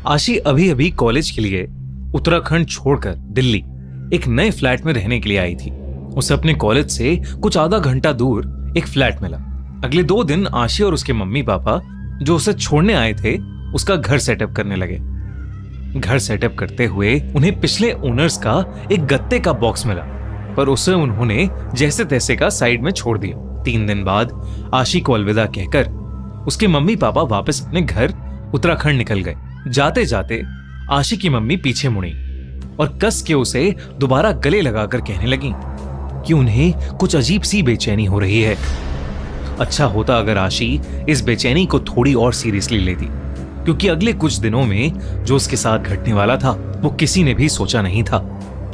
आशी अभी अभी कॉलेज के लिए उत्तराखंड छोड़कर दिल्ली एक नए फ्लैट में रहने के लिए आई थी। उसे अपने कॉलेज से कुछ आधा घंटा दूर एक फ्लैट मिला। अगले 2 दिन आशी और उसके मम्मी पापा जो उसे छोड़ने आए थे उसका घर सेटअप करने लगे। घर सेटअप करते हुए उन्हें पिछले ओनर्स का एक गत्ते का बॉक्स मिला, पर उसे उन्होंने जैसे तैसे का साइड में छोड़ दिया। 3 दिन बाद आशी को अलविदा कहकर उसके मम्मी पापा वापस अपने घर उत्तराखंड निकल गए। जाते जाते आशी की मम्मी पीछे मुड़ी और कस के उसे दोबारा गले लगाकर कहने लगी कि उन्हें कुछ अजीब सी बेचैनी हो रही है। अच्छा होता अगर आशी इस बेचैनी को थोड़ी और सीरियसली लेती, क्योंकि अगले कुछ दिनों में जो उसके साथ घटने वाला था वो किसी ने भी सोचा नहीं था।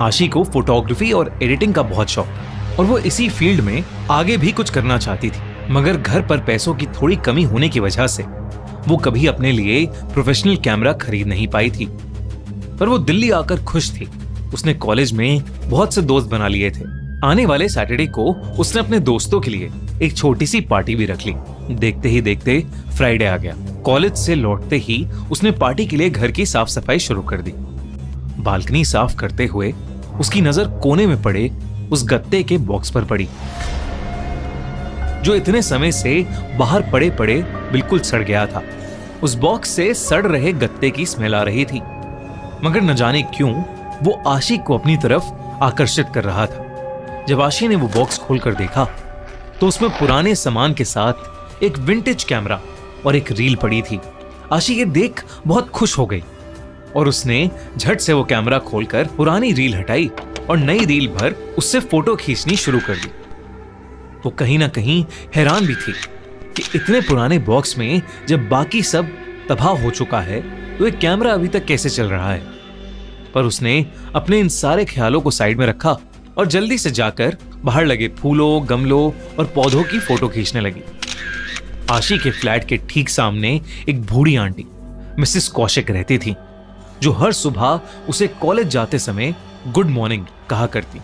आशी को फोटोग्राफी और एडिटिंग का बहुत शौक था और वो इसी फील्ड में आगे भी कुछ करना चाहती थी, मगर घर पर पैसों की थोड़ी कमी होने की वजह से वो कभी अपने लिए प्रोफेशनल कैमरा खरीद नहीं पाई थी। पर वो दिल्ली आकर खुश थी। उसने कॉलेज में बहुत से दोस्त बना लिए थे। आने वाले सैटरडे को उसने अपने दोस्तों के लिए एक छोटी सी पार्टी भी रख ली। देखते ही देखते फ्राइडे आ गया। कॉलेज से लौटते ही उसने पार्टी के लिए घर की साफ सफाई शुरू कर दी। बालकनी साफ करते हुए उसकी नजर कोने में पड़े उस गत्ते के बॉक्स पर पड़ी, जो इतने समय से बाहर पड़े पड़े बिल्कुल सड़ गया था। उस बॉक्स से सड़ रहे गत्ते की स्मेल आ रही थी, मगर न जाने क्यों वो आशी को अपनी तरफ आकर्षित कर रहा था। जब आशी ने वो बॉक्स खोलकर देखा तो उसमें पुराने सामान के साथ एक विंटेज कैमरा और एक रील पड़ी थी। आशी ये देख बहुत खुश हो गई और उसने झट से वो कैमरा खोलकर पुरानी रील हटाई और नई रील भर उससे फोटो खींचनी शुरू कर दी। वो कहीं ना कहीं हैरान भी थी कि इतने पुराने बॉक्स में जब बाकी सब तबाह हो चुका है तो एक कैमरा अभी तक कैसे चल रहा है। पर उसने अपने इन सारे ख्यालों को साइड में रखा और जल्दी से जाकर बाहर लगे फूलों, गमलों और पौधों की फोटो खींचने लगी। आशी के फ्लैट के ठीक सामने एक बूढ़ी आंटी मिसेस कौशिक रहती थी, जो हर सुबह उसे कॉलेज जाते समय गुड मॉर्निंग कहा करती।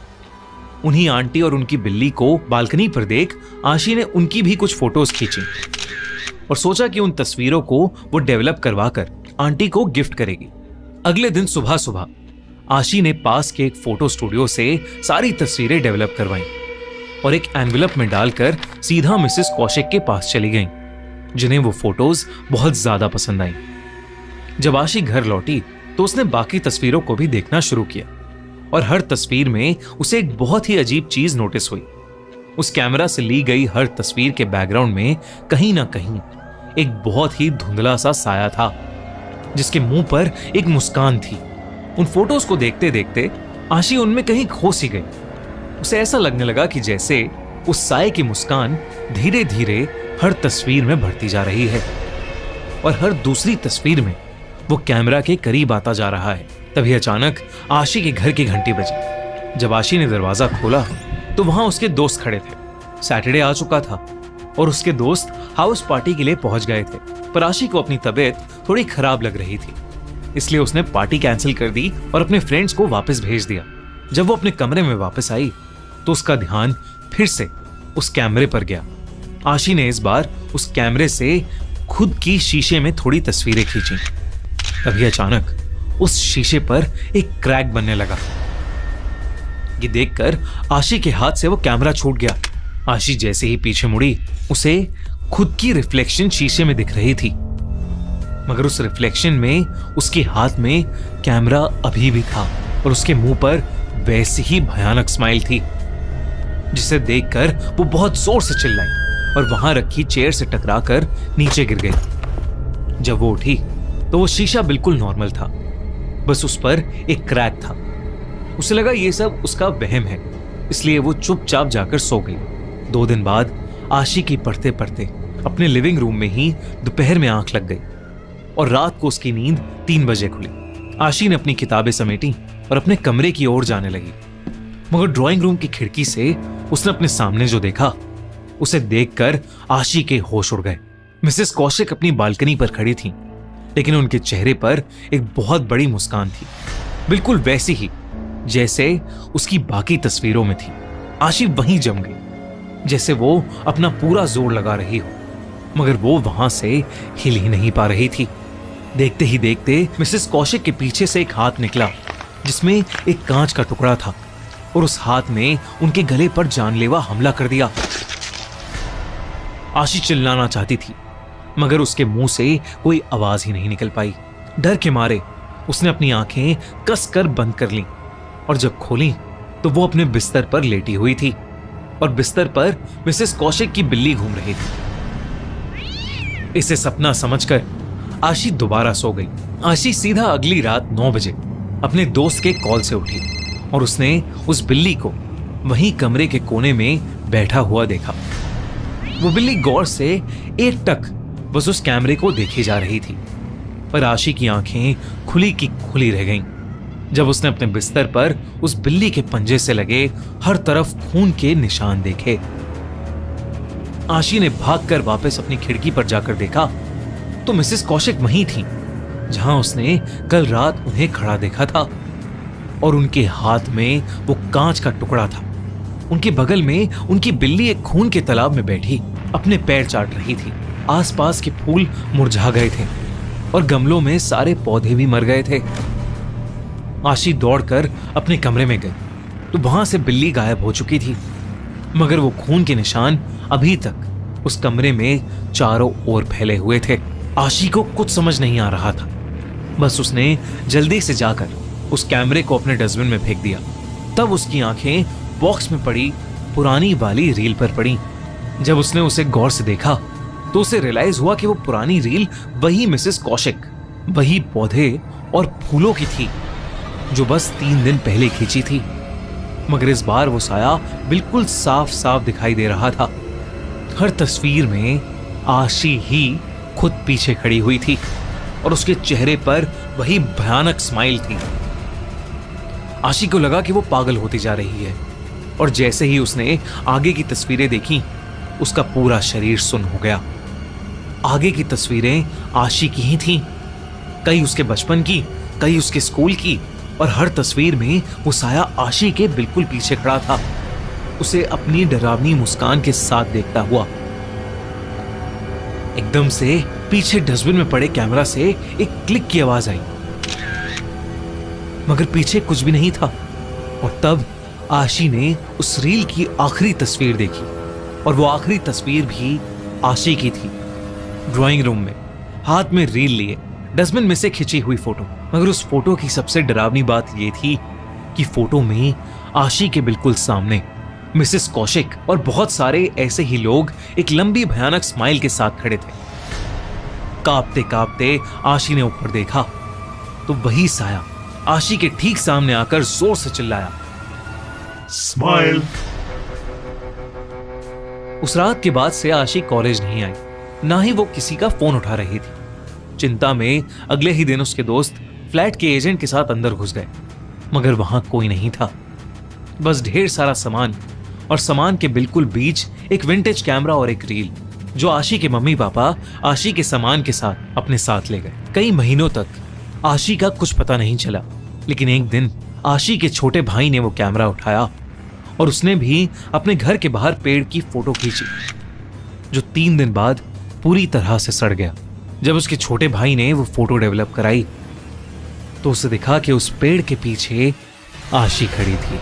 उन्हीं आंटी और उनकी बिल्ली को बालकनी पर देख आशी ने उनकी भी कुछ फोटोज खींची और सोचा कि उन तस्वीरों को वो डेवलप करवाकर आंटी को गिफ्ट करेगी। अगले दिन सुबह सुबह आशी ने पास के एक फोटो स्टूडियो से सारी तस्वीरें डेवलप करवाईं और एक एनवेलप में डालकर सीधा मिसेस कौशिक के पास चली गईं, जिन्हें वो फोटोज बहुत ज्यादा पसंद आईं। जब आशी घर लौटी तो उसने बाकी तस्वीरों को भी देखना शुरू किया और हर तस्वीर में उसे एक बहुत ही अजीब चीज नोटिस हुई। उस कैमरा से ली गई हर तस्वीर के बैकग्राउंड में कहीं ना कहीं एक बहुत ही धुंधला सा साया था, जिसके मुंह पर एक मुस्कान थी। उन फोटोज को देखते देखते आशी उनमें कहीं खो सी गई। उसे ऐसा लगने लगा कि जैसे उस साये की मुस्कान धीरे धीरे हर तस्वीर में बढ़ती जा रही है और हर दूसरी तस्वीर में वो कैमरा के करीब आता जा रहा है। तभी अचानक आशी के घर की घंटी बजी। जब आशी ने दरवाजा खोला तो वहां उसके दोस्त खड़े थे। सैटरडे आ चुका था और उसके दोस्त हाउस पार्टी के लिए पहुंच गए थे, पर आशी को अपनी तबीयत थोड़ी खराब लग रही थी, इसलिए उसने पार्टी कैंसिल कर दी और अपने फ्रेंड्स को वापस भेज दिया। जब वो अपने कमरे में वापस आई तो उसका ध्यान फिर से उस कैमरे पर गया। आशी ने इस बार उस कैमरे से खुद की शीशे में थोड़ी तस्वीरें खींची। तभी अचानक उस शीशे पर एक क्रैक बनने लगा। ये देखकर आशी के हाथ से वो कैमरा छूट गया। आशी जैसे ही पीछे मुड़ी उसे खुद की रिफ्लेक्शन शीशे में दिख रही थी, मगर उस रिफ्लेक्शन में उसके हाथ में कैमरा अभी भी था और उसके मुंह पर वैसी ही भयानक स्माइल थी, जिसे देखकर वो बहुत जोर से चिल्लाई और वहां रखी चेयर से टकराकर नीचे गिर गई। जब वो उठी तो वो शीशा बिल्कुल नॉर्मल था, बस उस पर एक क्रैक था। उसे लगा ये सब उसका वहम है, इसलिए वो चुपचाप जाकर सो गई। 2 दिन बाद आशी की पढ़ते पढ़ते अपने लिविंग रूम में ही दोपहर में आंख लग गई और रात को उसकी नींद 3 बजे खुली। आशी ने अपनी किताबें समेटी और अपने कमरे की ओर जाने लगी, मगर ड्राइंग रूम की खिड़की से उसने अपने सामने जो देखा उसे देखकर आशी के होश उड़ गए। मिसेस कौशिक अपनी बालकनी पर खड़ी थी, लेकिन उनके चेहरे पर एक बहुत बड़ी मुस्कान थी, बिल्कुल वैसी ही जैसे उसकी बाकी तस्वीरों में थी। आशी वहीं जम गई, जैसे वो अपना पूरा जोर लगा रही हो, मगर वो वहां से हिल ही नहीं पा रही थी। देखते ही देखते मिसेस कौशिक के पीछे से एक हाथ निकला जिसमें एक कांच का टुकड़ा था और उस हाथ ने उनके गले पर जानलेवा हमला कर दिया। आशी चिल्लाना चाहती थी मगर उसके मुंह से कोई आवाज ही नहीं निकल पाई। डर के मारे उसने अपनी आंखें कसकर बंद कर लीं और जब खोली तो वो अपने बिस्तर पर लेटी हुई थी और बिस्तर पर मिसेस कौशिक की बिल्ली घूम रही थी। इसे सपना समझकर आशी दोबारा सो गई। आशी सीधा अगली रात 9 बजे अपने दोस्त के कॉल से उठी और उसने उस बिल्ली को वहीं कमरे के कोने में बैठा हुआ देखा। वो बिल्ली गौर से एकटक बस उस कैमरे को देखी जा रही थी, पर आशी की आंखें खुली की खुली रह गईं जब उसने अपने बिस्तर पर उस बिल्ली के पंजे से लगे हर तरफ खून के निशान देखे। आशी ने भागकर वापस अपनी खिड़की पर जाकर देखा तो मिसेस कौशिक वहीं थी जहां उसने कल रात उन्हें खड़ा देखा था और उनके हाथ में वो कांच का टुकड़ा था। उनके बगल में उनकी बिल्ली एक खून के तालाब में बैठी अपने पैर चाट रही थी। आसपास के फूल मुरझा गए थे और गमलों में सारे पौधे भी मर गए थे। आशी दौड़कर अपने कमरे में गई तो वहां से बिल्ली गायब हो चुकी थी, मगर वो खून के निशान अभी तक उस कमरे में चारों ओर फैले हुए थे। आशी को कुछ समझ नहीं आ रहा था, बस उसने जल्दी से जाकर उस कैमरे को अपने डस्टबिन में फेंक दिया। तब उसकी आंखें बॉक्स में पड़ी पुरानी वाली रील पर पड़ी। जब उसने उसे गौर से देखा तो उसे रियलाइज हुआ कि वो पुरानी रील वही मिसेस कौशिक, वही पौधे और फूलों की थी जो बस 3 दिन पहले खींची थी, मगर इस बार वो साया बिल्कुल साफ साफ दिखाई दे रहा था। हर तस्वीर में आशी ही खुद पीछे खड़ी हुई थी और उसके चेहरे पर वही भयानक स्माइल थी। आशी को लगा कि वो पागल होती जा रही है और जैसे ही उसने आगे की तस्वीरें देखी उसका पूरा शरीर सुन्न हो गया। आगे की तस्वीरें आशी की ही थीं, कई उसके बचपन की, कई उसके स्कूल की, और हर तस्वीर में वो साया आशी के बिल्कुल पीछे खड़ा था, उसे अपनी डरावनी मुस्कान के साथ देखता हुआ। एकदम से पीछे डस्टबिन में पड़े कैमरा से एक क्लिक की आवाज आई, मगर पीछे कुछ भी नहीं था। और तब आशी ने उस रील की आखिरी तस्वीर देखी और वो आखिरी तस्वीर भी आशी की थी, ड्राइंग रूम में हाथ में रील लिए डस्टबिन में से खिंची हुई फोटो। मगर उस फोटो की सबसे डरावनी बात यह थी कि फोटो में आशी के बिल्कुल सामने मिसेस कौशिक और बहुत सारे ऐसे ही लोग एक लंबी भयानक स्माइल के साथ खड़े थे। कांपते कांपते आशी ने ऊपर देखा तो वही साया आशी के ठीक सामने आकर जोर से चिल्लाया, स्माइल। उस रात के बाद से आशी कॉलेज नहीं आई, ना ही वो किसी का फोन उठा रही थी। चिंता में अगले ही दिन उसके दोस्त फ्लैट के एजेंट के साथ अंदर घुस गए, मगर वहां कोई नहीं था, बस ढेर सारा सामान और सामान के बिल्कुल बीच एक विंटेज कैमरा और एक रील जो आशी के मम्मी पापा आशी के सामान के साथ अपने साथ ले गए। कई महीनों तक आशी का कुछ पता नहीं चला, लेकिन एक दिन आशी के छोटे भाई ने वो कैमरा उठाया और उसने भी अपने घर के बाहर पेड़ की फोटो खींची जो 3 दिन बाद पूरी तरह से सड़ गया। जब उसके छोटे भाई ने वो फोटो डेवलप कराई तो उसे दिखा कि उस पेड़ के पीछे आशी खड़ी थी।